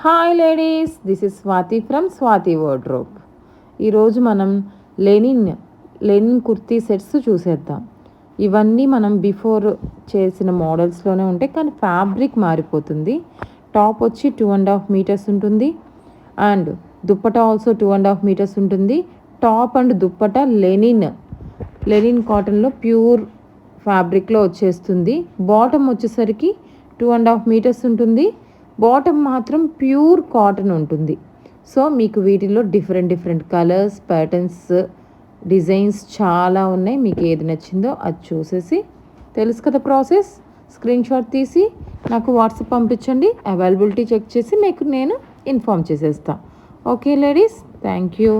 Hi ladies, this is Swathi from Swathi wardrobe. ఈరోజు మనం Lenin kurti sets చూసేద్దాం. ఇవన్నీ మనం బిఫోర్ చేసిన మోడల్స్లోనే ఉంటాయి, కానీ ఫ్యాబ్రిక్ మారిపోతుంది. టాప్ వచ్చి 2.5 మీటర్స్ ఉంటుంది అండ్ దుప్పటా ఆల్సో 2.5 మీటర్స్ ఉంటుంది. టాప్ అండ్ దుప్పటా లెనిన్ కాటన్లో ప్యూర్ ఫ్యాబ్రిక్లో వచ్చేస్తుంది. బాటమ్ వచ్చేసరికి 2.5 మీటర్స్ ఉంటుంది. బాటమ్ మాత్రం ప్యూర్ కాటన్ ఉంటుంది. సో మీకు వీటిలో డిఫరెంట్ కలర్స్, ప్యాటర్న్స్, డిజైన్స్ చాలా ఉన్నాయి. మీకు ఏది నచ్చిందో అది చూసేసి తెలుసు కదా ప్రాసెస్. స్క్రీన్ షాట్ తీసి నాకు వాట్సాప్ పంపించండి. అవైలబిలిటీ చెక్ చేసి మీకు నేను ఇన్ఫామ్ చేసేస్తాను. Okay ladies, thank you.